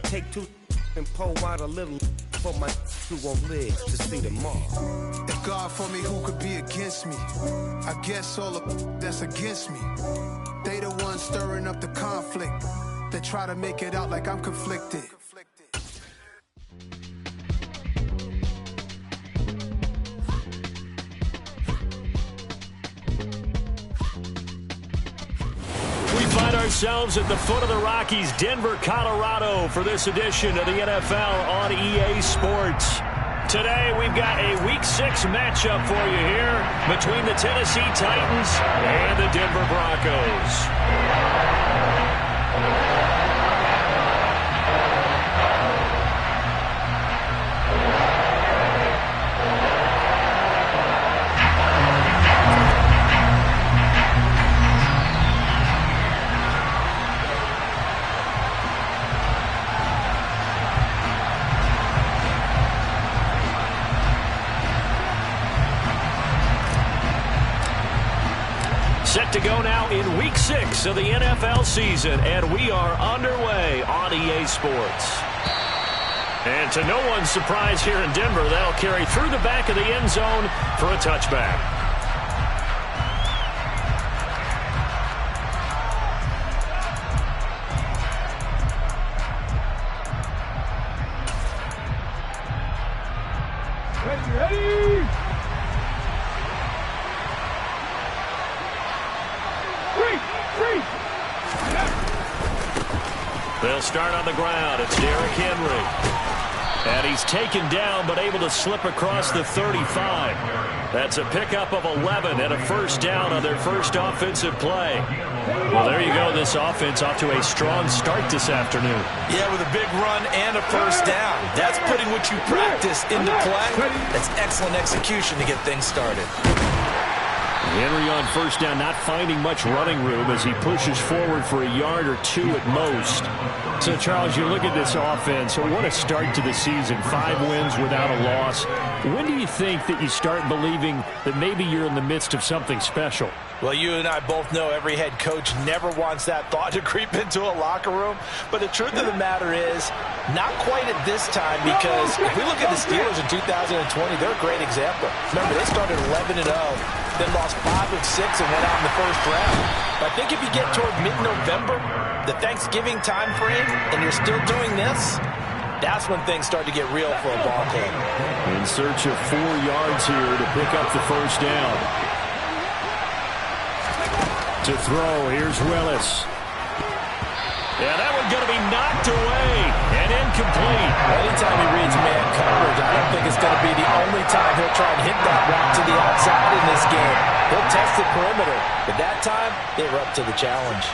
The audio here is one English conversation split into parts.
take two and pour out a little for my who won't live to see tomorrow. If God for me, who could be against me? I guess all the that's against me. They the ones stirring up the conflict. They try to make it out like I'm conflicted. We find ourselves at the foot of the Rockies, Denver, Colorado, for this edition of the NFL on EA Sports. Today, we've got a Week 6 matchup for you here between the Tennessee Titans and the Denver Broncos. Set to go now in Week 6 of the NFL season, and we are underway on EA Sports. And to no one's surprise here in Denver, that'll carry through the back of the end zone for a touchback. Ready! They'll start on the ground. It's Derrick Henry. And he's taken down but able to slip across the 35. That's a pickup of 11 and a first down on their first offensive play. Well, there you go. This offense off to a strong start this afternoon. Yeah, with a big run and a first down. That's putting what you practice into play. That's excellent execution to get things started. Henry on first down, not finding much running room as he pushes forward for a yard or two at most. So, Charles, you look at this offense, what a start to the season. 5 wins without a loss. When do you think that you start believing that maybe you're in the midst of something special? Well, you and I both know every head coach never wants that thought to creep into a locker room. But the truth of the matter is, not quite at this time, because if we look at the Steelers in 2020, they're a great example. Remember, they started 11-0, then lost 5 of 6 and went out in the first round. But I think if you get toward mid-November, the Thanksgiving time frame, and you're still doing this, that's when things start to get real for a ball team. In search of 4 yards here to pick up the first down. To throw, here's Willis. Yeah, that one's going to be knocked away and incomplete. Anytime he reads man coverage, I don't think it's going to be the only time he'll try and hit that route to the outside in this game. He'll test the perimeter, but that time, they were up to the challenge.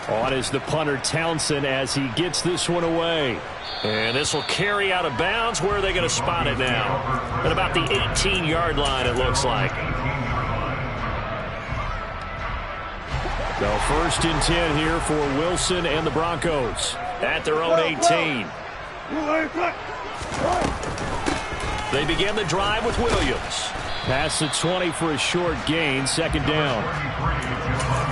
On is the punter Townsend as he gets this one away. And this will carry out of bounds. Where are they going to spot it now? At about the 18-yard line, it looks like. So 1st and 10 here for Wilson and the Broncos at their own 18. They begin the drive with Williams. Past the 20 for a short gain, 2nd down.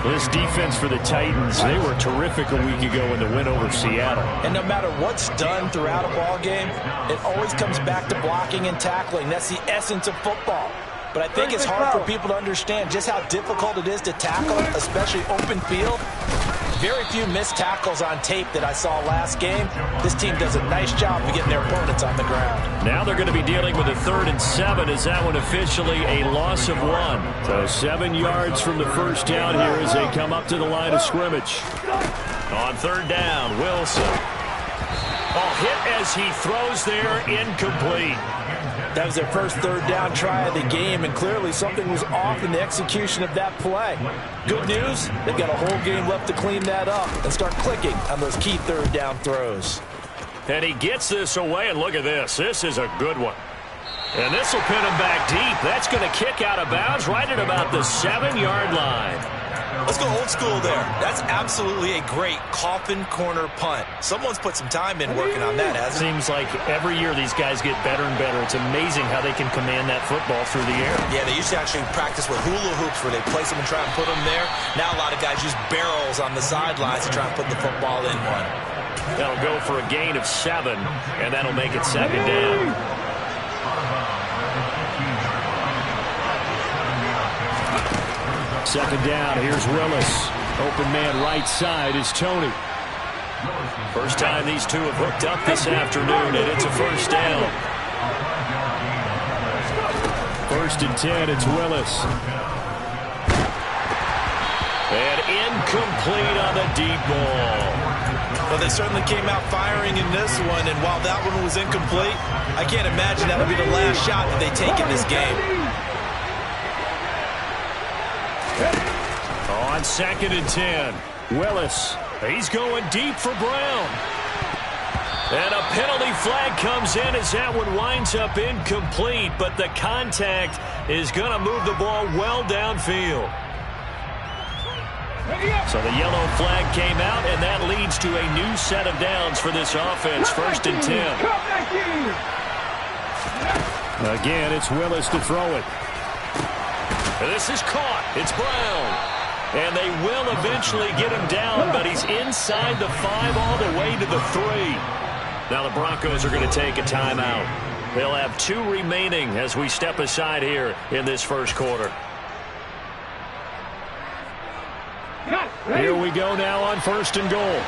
This defense for the Titans, they were terrific a week ago in the win over Seattle. And no matter what's done throughout a ball game, it always comes back to blocking and tackling. That's the essence of football. But I think it's hard for people to understand just how difficult it is to tackle, especially open field. Very few missed tackles on tape that I saw last game. This team does a nice job of getting their opponents on the ground. Now they're going to be dealing with a 3rd and 7. Is that one officially a loss of 1? So 7 yards from the first down here as they come up to the line of scrimmage. On 3rd down, Wilson. Hit as he throws there, incomplete. That was their first 3rd down try of the game, and clearly something was off in the execution of that play. Good news, they've got a whole game left to clean that up and start clicking on those key 3rd down throws. And he gets this away, and look at this. This is a good one. And this will pin him back deep. That's going to kick out of bounds right at about the 7-yard line. Let's go old school there. That's absolutely a great coffin corner punt. Someone's put some time in working on that, hasn't it? Seems like every year these guys get better and better. It's amazing how they can command that football through the air. Yeah, they used to actually practice with hula hoops where they place them and try and put them there. Now a lot of guys use barrels on the sidelines to try and put the football in one. That'll go for a gain of 7, and that'll make it 2nd down. Second down, here's Willis. Open man right side is Tony. First time these two have hooked up this afternoon, and it's a first down. 1st and 10, it's Willis. And incomplete on the deep ball. Well, they certainly came out firing in this one, and while that one was incomplete, I can't imagine that'll be the last shot that they take in this game. On 2nd and 10, Willis. He's going deep for Brown. And a penalty flag comes in as that one winds up incomplete, but the contact is going to move the ball well downfield. So the yellow flag came out, and that leads to a new set of downs for this offense. 1st and 10. Again, it's Willis to throw it. This is caught. It's Brown. And they will eventually get him down, but he's inside the 5 all the way to the 3. Now the Broncos are going to take a timeout. They'll have 2 remaining as we step aside here in this first quarter. Here we go now on 1st and goal.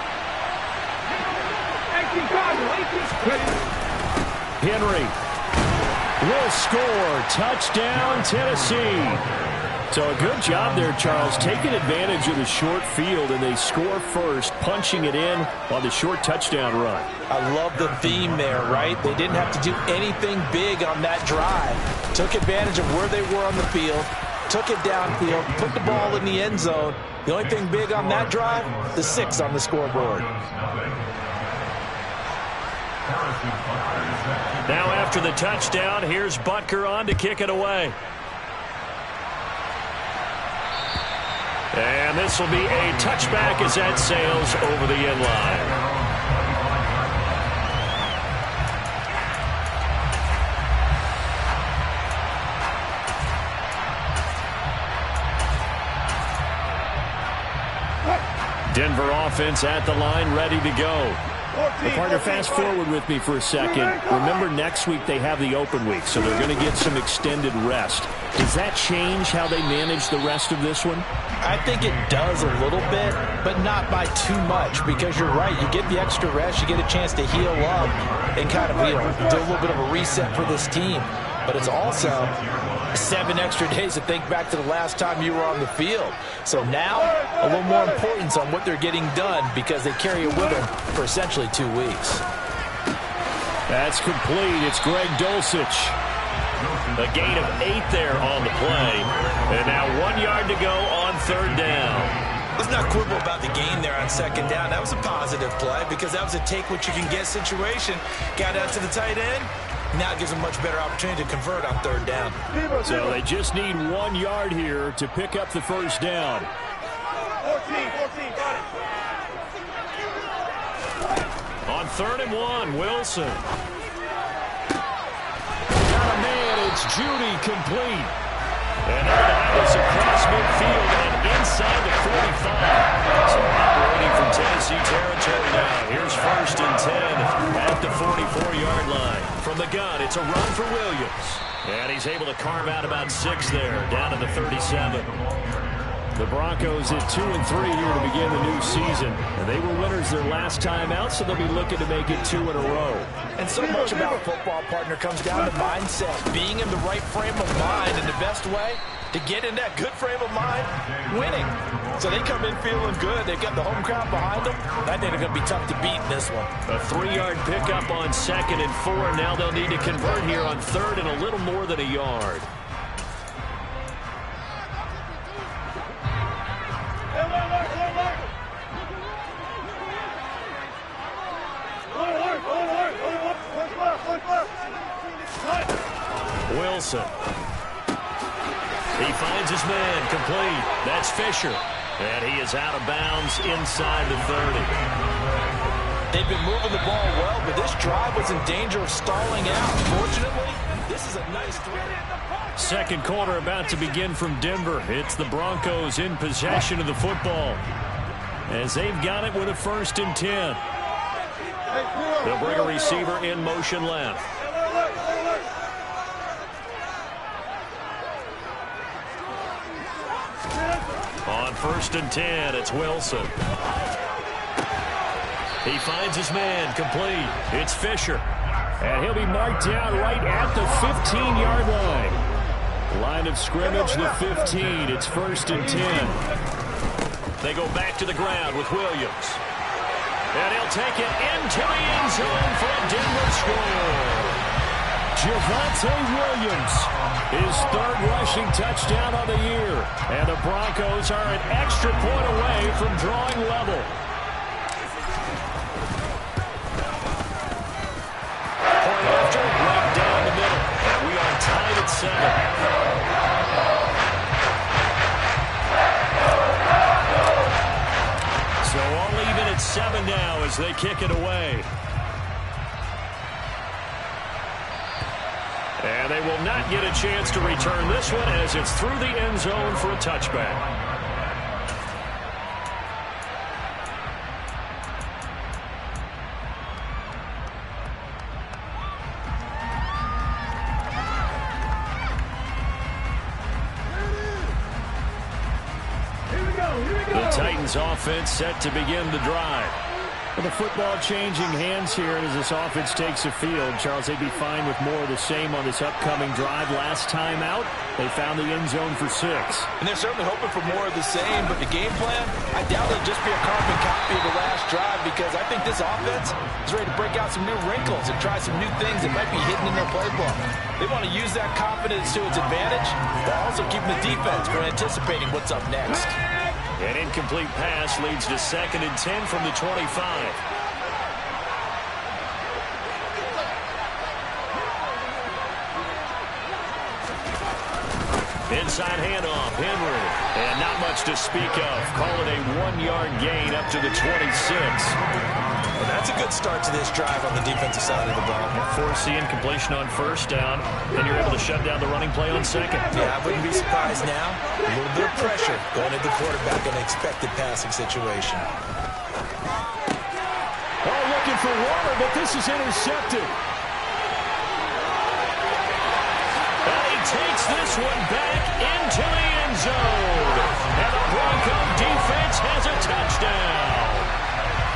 Henry will score. Touchdown, Tennessee. So a good job there, Charles, taking advantage of the short field, and they score first, punching it in on the short touchdown run. I love the theme there, right? They didn't have to do anything big on that drive. Took advantage of where they were on the field, took it downfield, put the ball in the end zone. The only thing big on that drive, the 6 on the scoreboard. Now after the touchdown, here's Butker on to kick it away. And this will be a touchback as that sails over the end line. Denver offense at the line, ready to go. Well, partner, fast forward with me for a second. Remember, next week they have the open week, so they're going to get some extended rest. Does that change how they manage the rest of this one? I think it does a little bit, but not by too much, because you're right. You get the extra rest, you get a chance to heal up and kind of do a little bit of a reset for this team. But it's also 7 extra days to think back to the last time you were on the field. So now, a little more importance on what they're getting done, because they carry it with them for essentially 2 weeks. That's complete. It's Greg Dulcich. A gain of 8 there on the play. And now 1 yard to go on 3rd down. Let's not quibble about the gain there on 2nd down. That was a positive play, because that was a take-what-you-can-get situation. Got out to the tight end. Now it gives them a much better opportunity to convert on 3rd down. So they just need 1 yard here to pick up the first down. 14, got it. On 3rd and 1, Wilson. Got a man, it's Judy, complete. And that is across midfield and inside the 45. So operating from Tennessee territory now. Here's 1st and 10 at the 44-yard line. From the gun, it's a run for Williams. And he's able to carve out about 6 there, down to the 37. The Broncos at 2-3 here to begin the new season. And they were winners their last time out, so they'll be looking to make it 2 in a row. And so much about football, partner, comes down to mindset. Being in the right frame of mind, and the best way to get in that good frame of mind, winning. So they come in feeling good. They've got the home crowd behind them. I think they're going to be tough to beat in this one. A 3-yard pickup on 2nd and 4. Now they'll need to convert here on 3rd and a little more than a yard. Wilson. He finds his man, complete. That's Fisher. And he is out of bounds inside the 30. They've been moving the ball well, but this drive was in danger of stalling out. Fortunately, this is a nice throw. Second quarter about to begin from Denver. It's the Broncos in possession of the football, as they've got it with a 1st and 10. They'll bring a receiver in motion left. On 1st and 10, it's Wilson. He finds his man, complete. It's Fisher. And he'll be marked down right at the 15-yard line. Line of scrimmage, the 15. It's 1st and 10. They go back to the ground with Williams. And he'll take it into the end zone for a Denver score. Javonte Williams, his 3rd rushing touchdown on the year. And the Broncos are an extra point away from drawing level. Point after, right down the middle. And we are tied at 7. So all even at 7 now as they kick it away. And they will not get a chance to return this one as it's through the end zone for a touchback. The Titans offense set to begin the drive. With the football changing hands here as this offense takes the field. Charles, they'd be fine with more of the same on this upcoming drive. Last time out, they found the end zone for 6. And they're certainly hoping for more of the same, but the game plan, I doubt it'll just be a carbon copy of the last drive, because I think this offense is ready to break out some new wrinkles and try some new things that might be hidden in their playbook. They want to use that confidence to its advantage, while also keeping the defense from anticipating what's up next. An incomplete pass leads to 2nd and 10 from the 25. Inside handoff, Henry. And not much to speak of. Call it a 1-yard gain up to the 26. Well, that's a good start to this drive on the defensive side of the ball. Force the incompletion on 1st down. Then you're able to shut down the running play on 2nd. Yeah, I wouldn't be surprised now. A little bit of pressure going into the quarterback in an expected passing situation. Oh, looking for Waller, but this is intercepted. Takes this one back into the end zone. And the Bronco defense has a touchdown.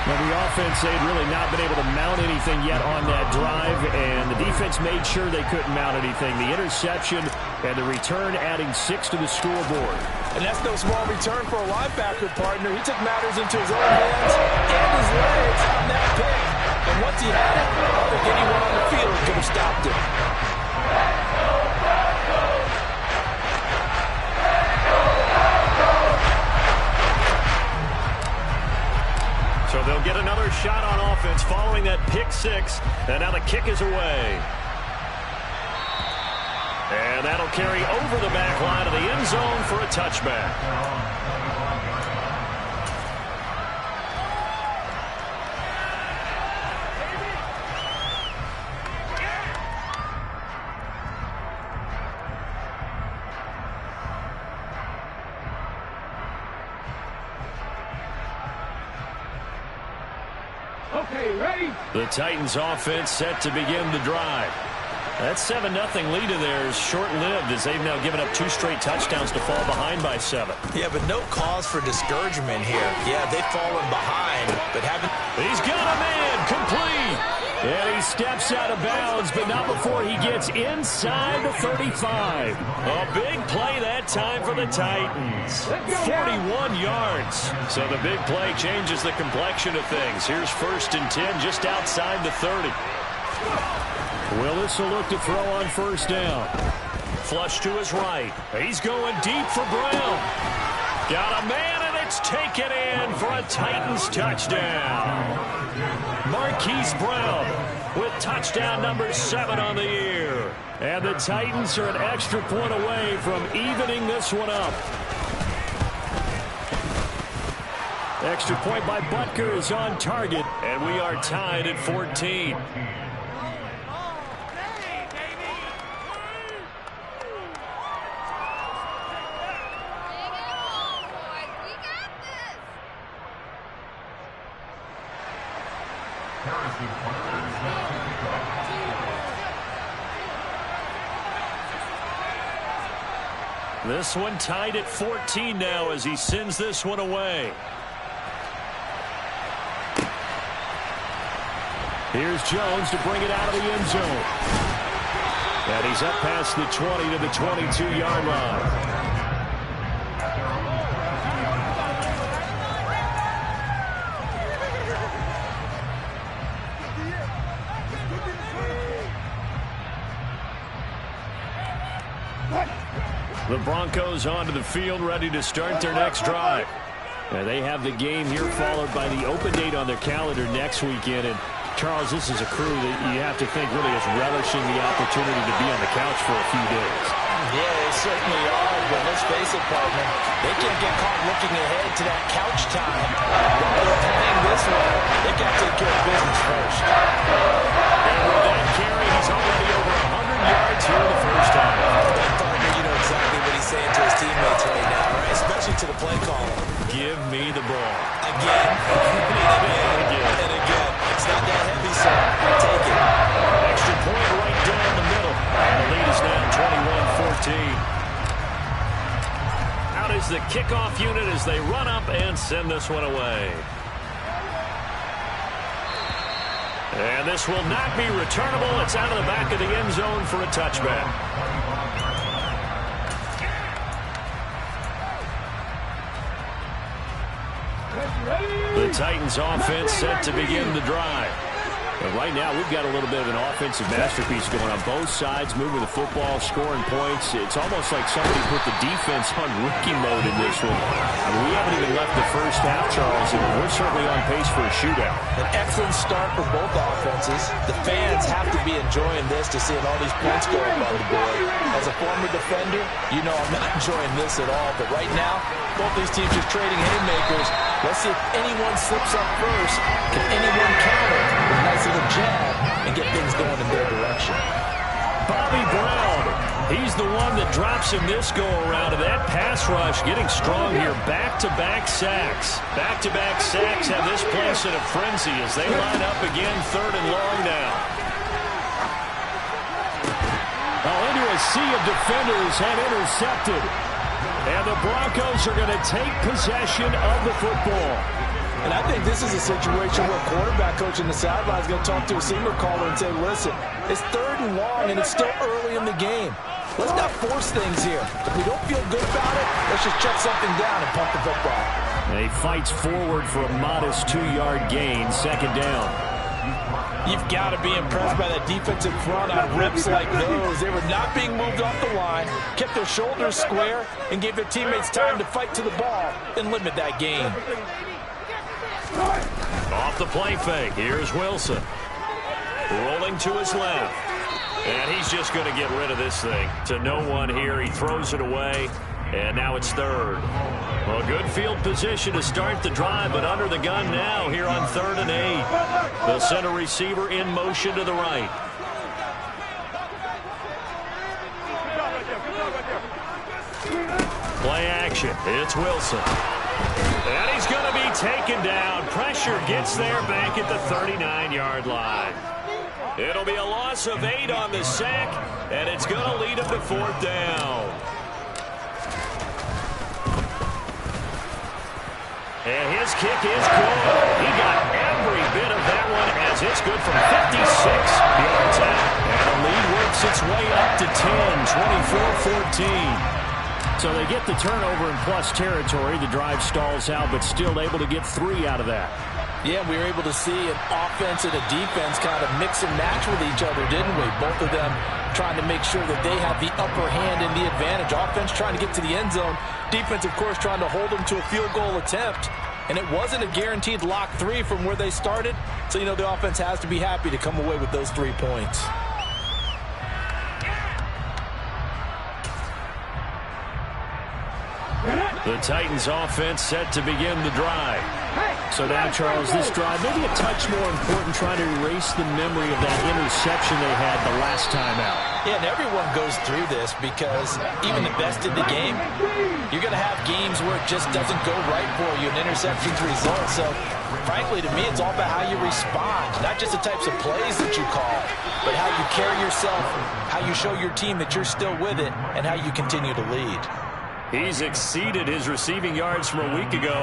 Now, the offense, they'd really not been able to mount anything yet on that drive, and the defense made sure they couldn't mount anything. The interception and the return adding 6 to the scoreboard. And that's no small return for a linebacker partner. He took matters into his own hands and his legs on that pick. And once he had it, I don't think anyone on the field could have stopped him. So they'll get another shot on offense following that pick 6. And now the kick is away. And that'll carry over the back line of the end zone for a touchback. Okay, ready? The Titans offense set to begin the drive. That 7-0 lead of theirs short-lived as they've now given up 2 straight touchdowns to fall behind by 7. Yeah, but no cause for discouragement here. Yeah, they've fallen behind, but haven't... He's got a man, complete. And he steps out of bounds, but not before he gets inside the 35. A big play that time for the Titans. 41 yards. So the big play changes the complexion of things. Here's 1st and 10 just outside the 30. Willis will look to throw on 1st down. Flush to his right. He's going deep for Brown. Got a man, and it's taken in for a Titans touchdown. Marquise Brown with touchdown number 7 on the year. And the Titans are an extra point away from evening this one up. Extra point by Butker is on target, and we are tied at 14. This one tied at 14 now as he sends this one away. Here's Jones to bring it out of the end zone. And he's up past the 20 to the 22-yard line. The Broncos onto the field, ready to start their next drive. And they have the game here followed by the open date on their calendar next weekend. And Charles, this is a crew that you have to think really is relishing the opportunity to be on the couch for a few days. Yeah, they certainly are, but let's face it, partner, they can't get caught looking ahead to that couch time. While they're playing this one, they got to take care of business first. And with that carry, he's already over 100 yards here in the first half. That partner, you know exactly what he's saying to his teammates right now, right? Especially to the play caller. Give me the ball. Again, and again. It's not that heavy, sir. Take it. Extra point right down the middle. And the lead is now 21-14. Out is the kickoff unit as they run up and send this one away. And this will not be returnable. It's out of the back of the end zone for a touchback. The Titans offense set to begin the drive. But right now, we've got a little bit of an offensive masterpiece going on both sides, moving the football, scoring points. It's almost like somebody put the defense on rookie mode in this one. I mean, we haven't even left the first half, Charles, and we're certainly on pace for a shootout. An excellent start for both offenses. The fans have to be enjoying this to seeing all these points go up on the board. As a former defender, you know I'm not enjoying this at all. But right now, both these teams just trading haymakers. Let's see if anyone slips up first. Can anyone counter with a nice little jab and get things going in their direction? Bobby Brown, he's the one that drops him this go-around. And that pass rush getting strong here. Back-to-back sacks. Back-to-back sacks have this place in a frenzy as they line up again, 3rd and long now. Into a sea of defenders and intercepted. And the Broncos are going to take possession of the football. And I think this is a situation where a quarterback coach in the sideline is going to talk to a signal caller and say, listen, it's 3rd and long and it's still early in the game. Let's not force things here. If we don't feel good about it, let's just check something down and pump the football. And he fights forward for a modest 2-yard gain, 2nd down. You've got to be impressed by that defensive front on rips like those. They were not being moved off the line, kept their shoulders square, and gave their teammates time to fight to the ball and limit that gain. Off the play fake, here's Wilson. Rolling to his left. And he's just going to get rid of this thing. To no one here, he throws it away. And now it's 3rd. Well, good field position to start the drive, but under the gun now here on 3rd and 8. The center receiver in motion to the right. Play action. It's Wilson. And he's going to be taken down. Pressure gets there back at the 39-yard line. It'll be a loss of 8 on the sack, and it's going to lead him to 4th down. And his kick is good. He got every bit of that one as it's good from 56 yards out. And the lead works its way up to 10, 24-14. So they get the turnover in plus territory. The drive stalls out, but still able to get 3 out of that. Yeah, we were able to see an offense and a defense kind of mix and match with each other, didn't we? Both of them trying to make sure that they have the upper hand and the advantage. Offense trying to get to the end zone. Defense, of course, trying to hold them to a field goal attempt. And it wasn't a guaranteed lock 3 from where they started. So, you know, the offense has to be happy to come away with those 3 points. The Titans offense set to begin the drive. So now, Charles, this drive maybe a touch more important, trying to erase the memory of that interception they had the last time out. Yeah, and everyone goes through this because even the best in the game, you're going to have games where it just doesn't go right for you, and interceptions result. So, frankly, to me, it's all about how you respond, not just the types of plays that you call, but how you carry yourself, how you show your team that you're still with it, and how you continue to lead. He's exceeded his receiving yards from a week ago.